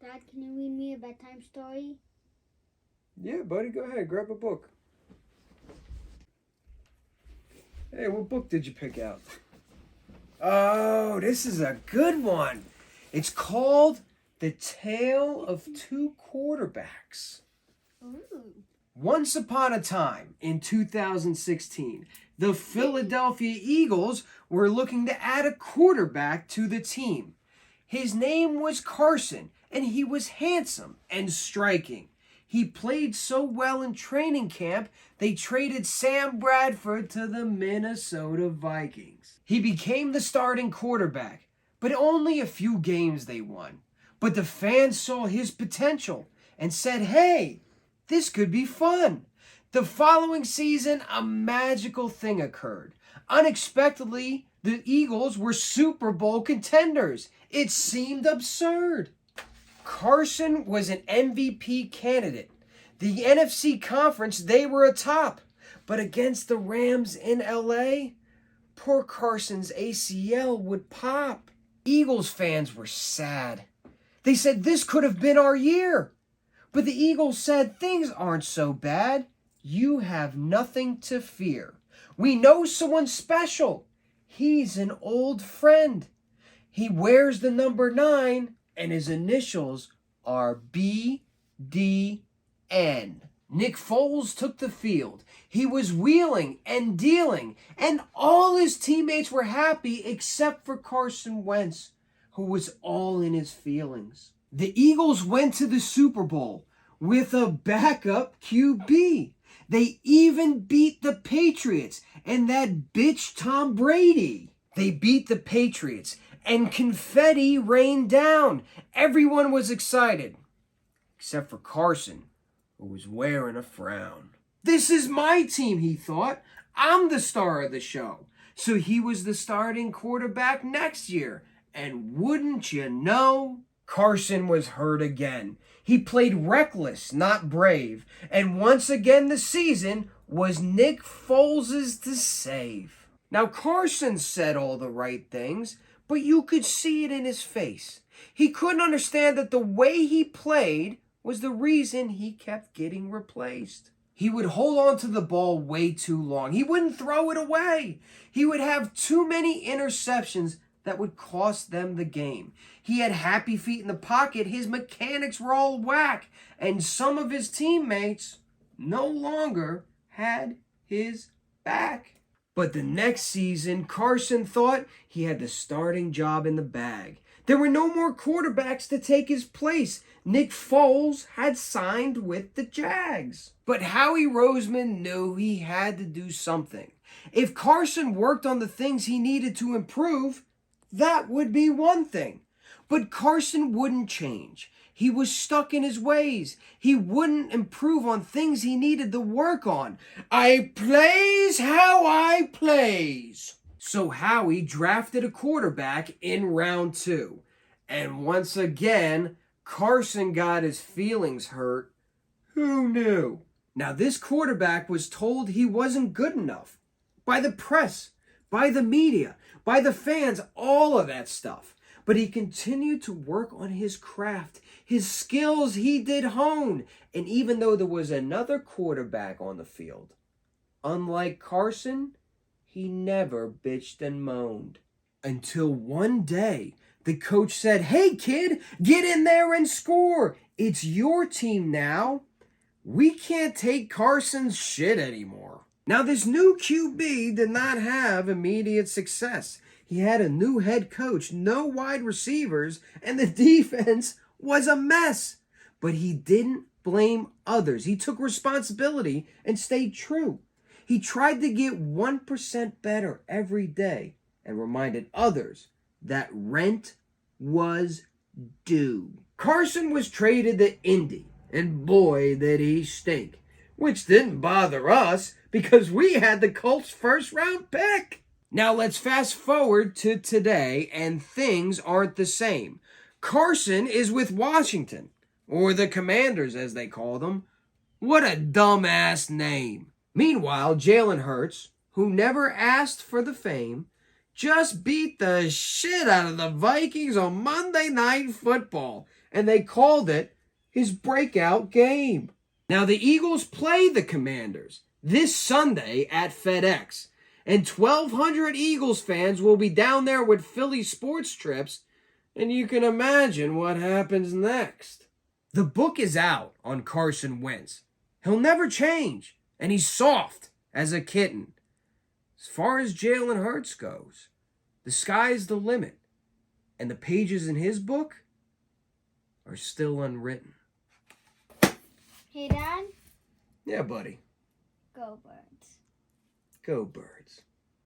Dad, can you read me a bedtime story? Yeah, buddy, go ahead. Grab a book. Hey, what book did you pick out? Oh, this is a good one. It's called The Tale of Two Quarterbacks. Ooh. Once upon a time, in 2016, the Philadelphia Eagles were looking to add a quarterback to the team. His name was Carson, and he was handsome and striking. He played so well in training camp, they traded Sam Bradford to the Minnesota Vikings. He became the starting quarterback, but only a few games they won. But the fans saw his potential and said, hey, this could be fun. The following season, a magical thing occurred. Unexpectedly, the Eagles were Super Bowl contenders. It seemed absurd. Carson was an MVP candidate. The NFC conference, they were atop. But against the Rams in LA, poor Carson's ACL would pop. Eagles fans were sad. They said this could have been our year. But the Eagles said things aren't so bad. You have nothing to fear. We know someone special. He's an old friend. He wears the number 9, and his initials are BDN. Nick Foles took the field. He was wheeling and dealing, and all his teammates were happy except for Carson Wentz, who was all in his feelings. The Eagles went to the Super Bowl with a backup QB. They even beat the Patriots and that bitch Tom Brady. They beat the Patriots and confetti rained down. Everyone was excited, except for Carson, who was wearing a frown. This is my team, he thought. I'm the star of the show. So he was the starting quarterback next year. And wouldn't you know, Carson was hurt again. He played reckless, not brave. And once again the season was Nick Foles' to save. Now Carson said all the right things, but you could see it in his face. He couldn't understand that the way he played was the reason he kept getting replaced. He would hold on to the ball way too long. He wouldn't throw it away. He would have too many interceptions that would cost them the game. He had happy feet in the pocket. His mechanics were all whack. And some of his teammates no longer had his back. But the next season, Carson thought he had the starting job in the bag. There were no more quarterbacks to take his place. Nick Foles had signed with the Jags. But Howie Roseman knew he had to do something. If Carson worked on the things he needed to improve, that would be one thing. But Carson wouldn't change. He was stuck in his ways. He wouldn't improve on things he needed to work on. I plays how I plays. So Howie drafted a quarterback in round 2. And once again, Carson got his feelings hurt. Who knew? Now this quarterback was told he wasn't good enough. By the press, by the media, by the fans, all of that stuff. But he continued to work on his craft. His skills he did hone. And even though there was another quarterback on the field, unlike Carson, he never bitched and moaned. Until one day, the coach said, hey kid, get in there and score. It's your team now. We can't take Carson's shit anymore. Now this new QB did not have immediate success. He had a new head coach, no wide receivers, and the defense was a mess. But he didn't blame others. He took responsibility and stayed true. He tried to get 1% better every day and reminded others that rent was due. Carson was traded to Indy, and boy did he stink. Which didn't bother us because we had the Colts' first-round pick. Now let's fast forward to today, and things aren't the same. Carson is with Washington, or the Commanders as they call them. What a dumbass name. Meanwhile, Jalen Hurts, who never asked for the fame, just beat the shit out of the Vikings on Monday Night Football, and they called it his breakout game. Now, the Eagles play the Commanders this Sunday at FedEx, and 1,200 Eagles fans will be down there with Philly sports trips, and you can imagine what happens next. The book is out on Carson Wentz. He'll never change, and he's soft as a kitten. As far as Jalen Hurts goes, the sky's the limit, and the pages in his book are still unwritten. Hey, Dad. Yeah, buddy. Go Birds. Go Birds.